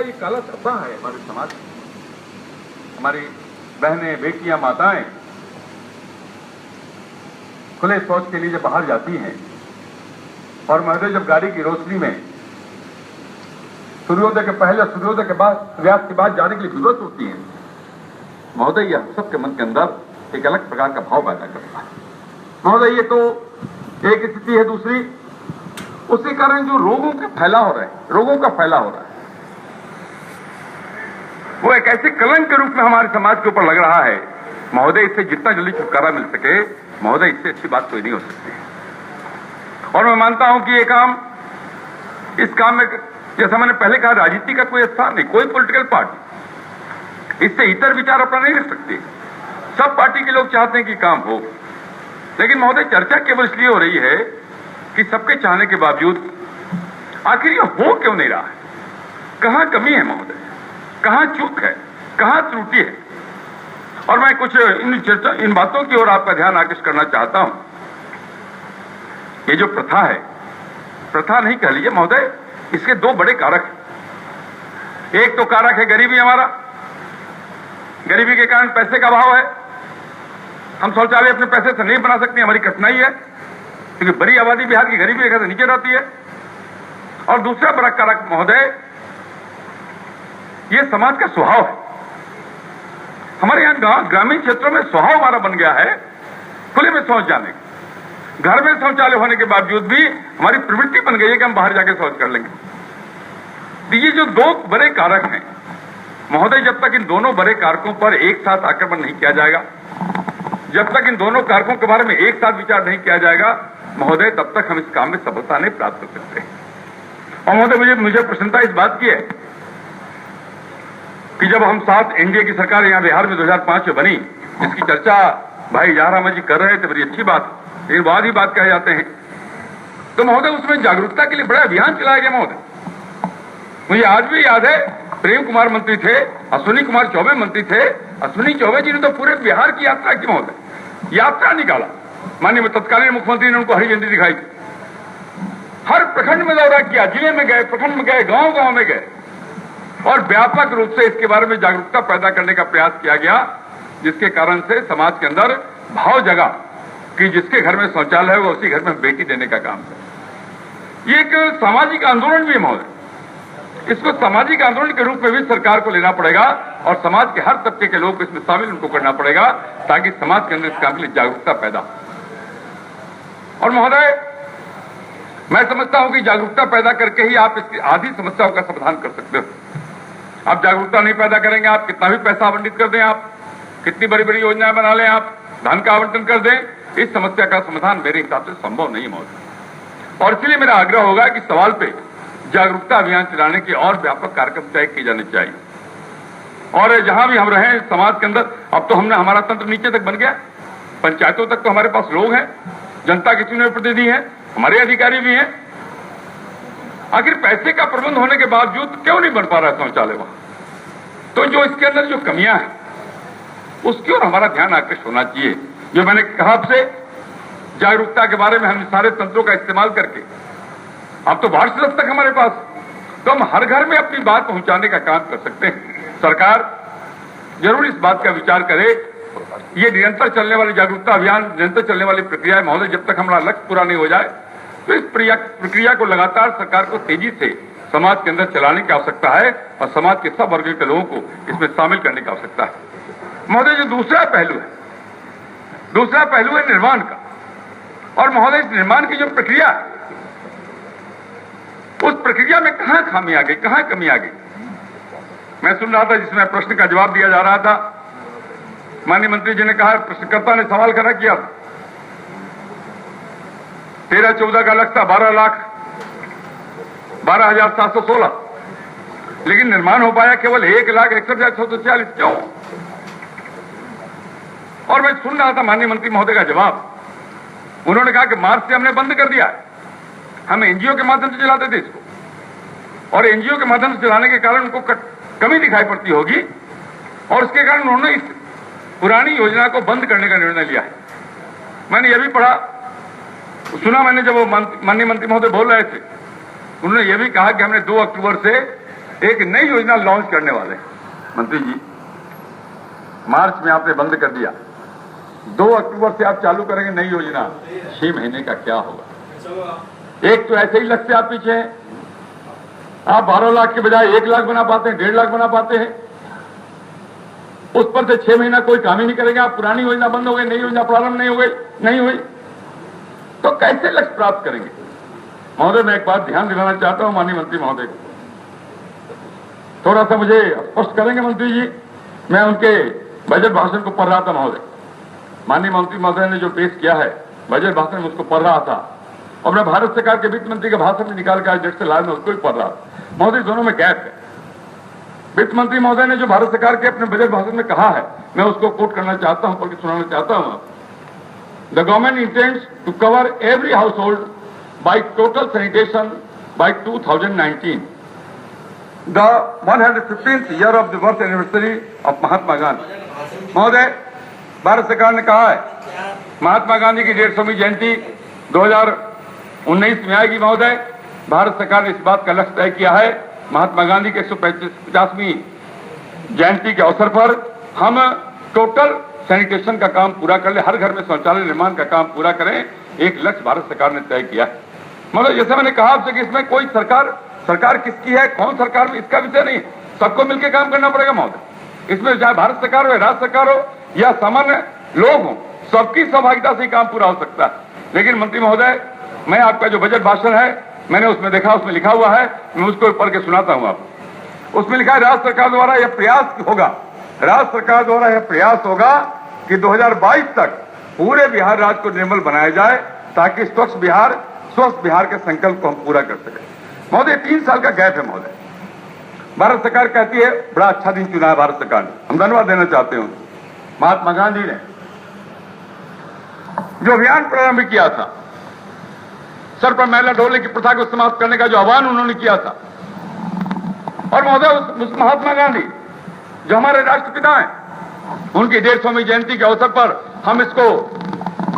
ये काला धब्बा है हमारे समाज में। हमारी बहनें, बेटियां, माताएं खुले शौच के लिए जब बाहर जाती हैं और महोदय जब गाड़ी की रोशनी में सूर्योदय के पहले, सूर्योदय के बाद, सूर्यास्त के बाद जाने के लिए जरूरत होती है, महोदय यह सबके मन के अंदर एक अलग प्रकार का भाव पैदा करता है। महोदय ये तो एक स्थिति है। दूसरी, उसी कारण जो रोगों का फैलाव हो रहा है वो एक ऐसे कलंक के रूप में हमारे समाज के ऊपर लग रहा है। महोदय इससे जितना जल्दी छुटकारा मिल सके, महोदय इससे अच्छी बात कोई नहीं हो सकती। और मैं मानता हूं कि ये काम, इस काम में जैसा मैंने पहले कहा, राजनीति का कोई स्थान नहीं, कोई पॉलिटिकल पार्टी इससे इतर विचार अपना नहीं रख सकती। सब पार्टी के लोग चाहते हैं कि काम हो, लेकिन महोदय चर्चा केवल इसलिए हो रही है कि सबके चाहने के बावजूद आखिर ये हो क्यों नहीं रहा है? कहां कमी है महोदय, कहां चूक है, कहां त्रुटि है? और मैं कुछ इन बातों की ओर आपका ध्यान आकर्षित करना चाहता हूं। ये जो प्रथा है, प्रथा नहीं कह लीजिए महोदय, इसके दो बड़े कारक हैं। एक तो कारक है गरीबी हमारा, गरीबी के कारण पैसे का अभाव है। हम शौचालय अपने पैसे से नहीं बना सकते, हमारी कठिनाई है, क्योंकि बड़ी आबादी बिहार की गरीबी रेखा से नीचे रहती है। और दूसरा बड़ा कारक महोदय, ये समाज का स्वभाव है। हमारे यहां ग्रामीण क्षेत्रों में स्वभाव हमारा बन गया है खुले में शौच जाने का। घर में शौचालय होने के बावजूद भी हमारी प्रवृत्ति बन गई है कि हम बाहर जाके शौच कर लेंगे। तो ये जो दो बड़े कारक हैं महोदय, जब तक इन दोनों बड़े कारकों पर एक साथ आक्रमण नहीं किया जाएगा, जब तक इन दोनों कारकों के बारे में एक साथ विचार नहीं किया जाएगा महोदय, तब तक हम इस काम में सफलता नहीं प्राप्त कर सकते। और महोदय मुझे प्रसन्नता इस बात की है कि जब हम साथ एनडीए की सरकार यहां बिहार में 2005 में बनी, इसकी चर्चा भाई जयराम जी कर रहे थे, बड़ी अच्छी बात, लेकिन बाद ही बात कहे जाते हैं। तो महोदय उसमें जागरूकता के लिए बड़ा अभियान चलाया गया महोदय। मुझे आज भी याद है, प्रेम कुमार मंत्री थे, अश्विनी कुमार चौबे मंत्री थे। अश्विनी चौबे जी ने तो पूरे बिहार की यात्रा की महोदय, यात्रा निकाला। माननीय तत्कालीन मुख्यमंत्री ने उनको हरी झंडी दिखाई, हर प्रखंड में दौरा किया, जिले में गए, प्रखंड में गए, गांव गांव में गए, और व्यापक रूप से इसके बारे में जागरूकता पैदा करने का प्रयास किया गया, जिसके कारण से समाज के अंदर भाव जगा कि जिसके घर में शौचालय है वो उसी घर में बेटी देने का काम है। ये एक सामाजिक आंदोलन भी है महोदय, इसको सामाजिक आंदोलन के रूप में भी सरकार को लेना पड़ेगा और समाज के हर तबके के लोग इसमें शामिल उनको करना पड़ेगा, ताकि समाज के अंदर इस काम के लिए जागरूकता पैदा हो। और महोदय मैं समझता हूं कि जागरूकता पैदा करके ही आप इसकी आधी समस्याओं का समाधान कर सकते हो। आप जागरूकता नहीं पैदा करेंगे, आप कितना भी पैसा आवंटित कर दें, आप कितनी बड़ी बड़ी योजनाएं बना लें, आप धन का आवंटन कर दें, इस समस्या का समाधान मेरे हिसाब से संभव नहीं महोदय। और इसलिए मेरा आग्रह होगा कि सवाल पे जागरूकता अभियान चलाने के और व्यापक कार्यक्रम तय किए जाने चाहिए। और जहां भी हम रहे समाज के अंदर, अब तो हमने, हमारा तंत्र नीचे तक बन गया, पंचायतों तक तो हमारे पास लोग हैं, जनता के चुने हुए प्रतिनिधि हैं, हमारे अधिकारी भी हैं। आखिर पैसे का प्रबंध होने के बावजूद क्यों नहीं बन पा रहा शौचालय वहां? तो जो इसके अंदर जो कमियां हैं उसकी ओर हमारा ध्यान आकर्षित होना चाहिए। जो मैंने कहा आपसे, जागरूकता के बारे में हम सारे तंत्रों का इस्तेमाल करके, अब तो वार्षिक तक हमारे पास, तो हम हर घर में अपनी बात पहुंचाने का काम कर सकते हैं। सरकार जरूर इस बात का विचार करे। ये निरंतर चलने वाली जागरूकता अभियान, निरंतर चलने वाली प्रक्रिया है महोदय। जब तक हमारा लक्ष्य पूरा नहीं हो जाए तो इस प्रक्रिया को लगातार सरकार को तेजी से समाज के अंदर चलाने की आवश्यकता है और समाज के सब वर्ग के लोगों को इसमें शामिल करने की आवश्यकता है महोदय। जो दूसरा पहलू है निर्माण का। और महोदय इस निर्माण की जो प्रक्रिया है, उस प्रक्रिया में कहां खामी आ गई, कहां कमी आ गई? मैं सुन रहा था जिसमें प्रश्न का जवाब दिया जा रहा था, माननीय मंत्री जी ने कहा, प्रश्नकर्ता ने सवाल खड़ा किया, 13-14 का लक्ष्य था 12,716, लेकिन निर्माण हो पाया केवल 1,61,640। क्यों? और मैं सुन रहा था माननीय मंत्री महोदय का जवाब, उन्होंने कहा कि मार्च से हमने बंद कर दिया है, हम एनजीओ के माध्यम से चलाते थे इसको, और एनजीओ के माध्यम से चलाने के कारण उनको कमी दिखाई पड़ती होगी, और उसके कारण उन्होंने इस पुरानी योजना को बंद करने का निर्णय लिया है। मैंने यह भी पढ़ा, सुना मैंने, जब वो माननीय मंत्री महोदय बोल रहे थे, उन्होंने यह भी कहा कि हमने 2 अक्टूबर से एक नई योजना लॉन्च करने वाले हैं। मंत्री जी, मार्च में आपने बंद कर दिया, 2 अक्टूबर से आप चालू करेंगे नई योजना, 6 महीने का क्या होगा? एक तो ऐसे ही लक्ष्य आप पीछे हैं, आप 12 लाख के बजाय 1 लाख बना पाते हैं, 1.5 लाख बना पाते हैं, उस पर से 6 महीना कोई काम ही नहीं करेंगे आप। पुरानी योजना बंद हो गई, नई योजना प्रारंभ नहीं हुई तो कैसे लक्ष्य प्राप्त करेंगे? महोदय, मैं एक बात ध्यान दिलाना चाहता हूं माननीय मंत्री महोदय को, थोड़ा सा मुझे स्पष्ट करेंगे मंत्री जी। मैं उनके बजट भाषण को पढ़ रहा था महोदय, माननीय मंत्री महोदय ने जो पेश किया है बजट भाषण में, उसको पढ़ रहा था और मैं भारत सरकार के वित्त मंत्री के भाषण में निकाल कर जट से लाल में उसको भी पढ़ रहा था। महोदय, दोनों में गैप है। वित्त मंत्री महोदय ने जो भारत सरकार के अपने बजट भाषण में कहा है, मैं उसको कोट करना चाहता हूं, पढ़ के सुनाना चाहता हूं। The government intends to cover every household by total sanitation by 2019, the 115th year of the birth anniversary of Mahatma Gandhi. महोदय, भारत सरकार ने कहा है महात्मा गांधी की 150वीं जयंती 2019 में आएगी। महोदय, भारत सरकार ने इस बात का लक्ष्य तय किया है, महात्मा गांधी के 150वीं जयंती के अवसर पर हम टोटल सैनिटेशन का काम पूरा कर ले, हर घर में शौचालय निर्माण का काम पूरा करें, एक लक्ष्य भारत सरकार ने तय किया है। मतलब जैसे मैंने कहा आपसे कि इसमें कोई सरकार किसकी है, कौन सरकार में, इसका विषय नहीं, सबको मिलकर काम करना पड़ेगा महोदय। इसमें चाहे भारत सरकार हो, राज्य सरकार हो या सामान्य लोग हो, सबकी सहभागिता से काम पूरा हो सकता है। लेकिन मंत्री महोदय, मैं आपका जो बजट भाषण है मैंने उसमें देखा, उसमें लिखा हुआ है, मैं उसको पढ़ के सुनाता हूं आपको। उसमें लिखा है राज्य सरकार द्वारा यह प्रयास होगा, राज्य सरकार द्वारा यह प्रयास होगा कि 2022 तक पूरे बिहार राज्य को निर्मल बनाया जाए ताकि स्वस्थ बिहार के संकल्प को हम पूरा कर सकें। महोदय, 3 साल का गैप है महोदय। भारत सरकार कहती है बड़ा अच्छा दिन चुना है भारत सरकार ने, हम धन्यवाद देना चाहते हैं। महात्मा गांधी ने जो अभियान प्रारंभ किया था, सर पर मैला ढोलने की प्रथा को समाप्त करने का जो आह्वान उन्होंने किया था, और महोदय उस महात्मा गांधी जो हमारे राष्ट्रपिता हैं, उनकी 150वीं जयंती के अवसर पर हम इसको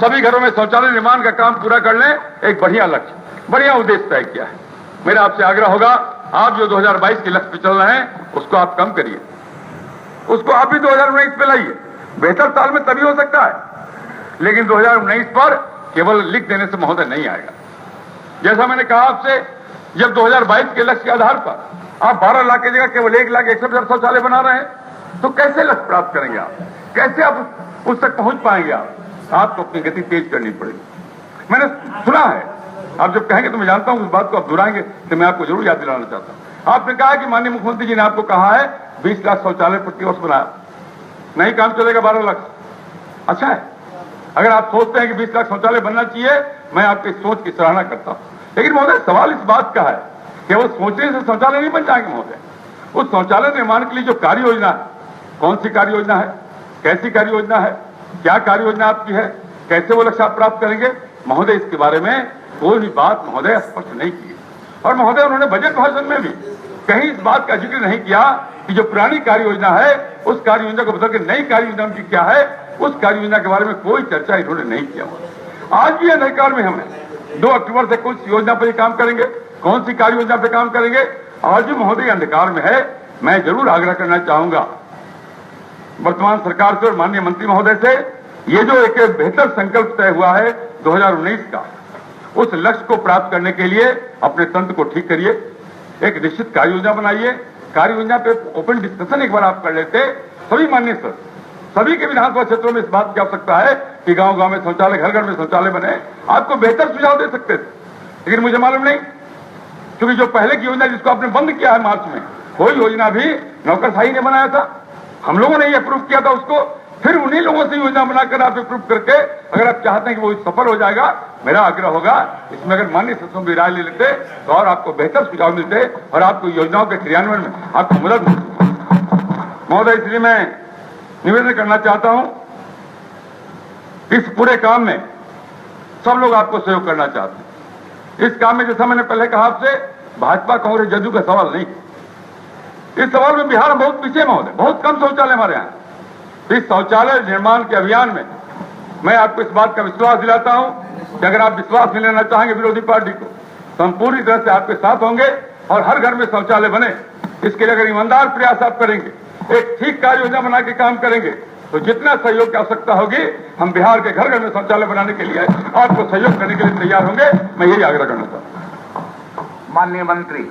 सभी घरों में शौचालय निर्माण का काम पूरा कर लें, एक बढ़िया लक्ष्य, बढ़िया उद्देश्य तय किया है। मेरा आपसे आग्रह होगा, आप जो 2022 के लक्ष्य पे चल रहे हैं उसको आप कम करिए, उसको आप भी 2019 पे लाइए। बेहतर साल में तभी हो सकता है, लेकिन 2019 पर केवल लिख देने से महोदय नहीं आएगा। जैसा मैंने कहा आपसे, जब 2022 के लक्ष्य के आधार पर आप 12 लाख की जगह केवल 1,61,000 शौचालय बना रहे हैं, तो कैसे लक्ष्य प्राप्त करेंगे आप, कैसे आप उस तक पहुंच पाएंगे? आपको अपनी गति तेज करनी पड़ेगी। मैंने सुना है, आप जब कहेंगे तो मैं जानता हूं उस बात को आप दोहराएंगे, तो मैं आपको जरूर याद दिलाना चाहता हूं। आपने कहा कि माननीय मुख्यमंत्री जी ने आपको कहा है 20 लाख शौचालय प्रतिवर्ष बनाया, नहीं काम चलेगा 12 लाख। अच्छा है, अगर आप सोचते हैं कि 20 लाख शौचालय बनना चाहिए, मैं आपकी सोच की सराहना करता हूं। लेकिन महोदय, सवाल इस बात का है, केवल सोचने से शौचालय नहीं बन जाएंगे महोदय। उस शौचालय निर्माण के लिए जो कार्य योजना है, कौन सी कार्य योजना है, कैसी कार्य योजना है, क्या कार्य योजना आपकी है, कैसे वो लक्ष्य आप प्राप्त करेंगे महोदय, इसके बारे में कोई भी बात महोदय स्पष्ट नहीं की। और महोदय, उन्होंने बजट भाषण में भी कहीं इस बात का जिक्र नहीं किया कि जो पुरानी कार्य योजना है उस कार्य योजना को बदल के नई कार्य योजना उनकी क्या है, उस कार्य योजना के बारे में कोई चर्चा इन्होंने नहीं किया। आज भी अधिकार में हमें 2 अक्टूबर से कुछ योजना पर काम करेंगे, कौन सी कार्य योजना पर काम करेंगे, आज भी महोदय अंधकार में है। मैं जरूर आग्रह करना चाहूंगा वर्तमान सरकार से और माननीय मंत्री महोदय से, ये जो एक बेहतर संकल्प तय हुआ है 2019 का, उस लक्ष्य को प्राप्त करने के लिए अपने तंत्र को ठीक करिए, एक निश्चित कार्य योजना बनाइए। कार्य योजना पे ओपन डिस्कशन एक बार आप कर लेते, सभी माननीय सर, सभी के विधानसभा क्षेत्रों में इस बात की आवश्यकता है कि गांव गांव में शौचालय, घर घर में शौचालय बने। आपको बेहतर सुझाव दे सकते थे, लेकिन मुझे मालूम नहीं, क्योंकि जो पहले की योजना जिसको आपने बंद किया है मार्च में, कोई योजना भी नौकरशाही ने बनाया था, हम लोगों ने अप्रूव किया था उसको, फिर उन्हीं लोगों से योजना बनाकर आप अप्रूव करके अगर आप चाहते हैं कि वो सफल हो जाएगा, मेरा आग्रह होगा इसमें अगर माननीय सदस्यों की राय ले लेते तो और आपको बेहतर सुझाव मिलते और आपको योजनाओं के क्रियान्वयन में आपको मदद मिलती। महोदय, इसलिए मैं निवेदन करना चाहता हूं, इस पूरे काम में सब लोग आपको सहयोग करना चाहते हैं। इस काम में जैसा मैंने पहले कहा आपसे, भाजपा कांग्रेस जदयू का सवाल नहीं, इस सवाल में बिहार बहुत पीछे महोदय, बहुत कम शौचालय हमारे यहाँ। इस शौचालय निर्माण के अभियान में मैं आपको इस बात का विश्वास दिलाता हूं कि अगर आप विश्वास में लेना चाहेंगे विरोधी पार्टी को, तो हम पूरी तरह से आपके साथ होंगे और हर घर में शौचालय बने, इसके लिए अगर ईमानदार प्रयास आप करेंगे, एक ठीक कार्य योजना बना के काम करेंगे, तो जितना सहयोग की आवश्यकता होगी हम बिहार के घर घर में शौचालय बनाने के लिए आपको सहयोग करने के लिए तैयार होंगे। मैं यही आग्रह करना चाहता हूं। माननीय मंत्री।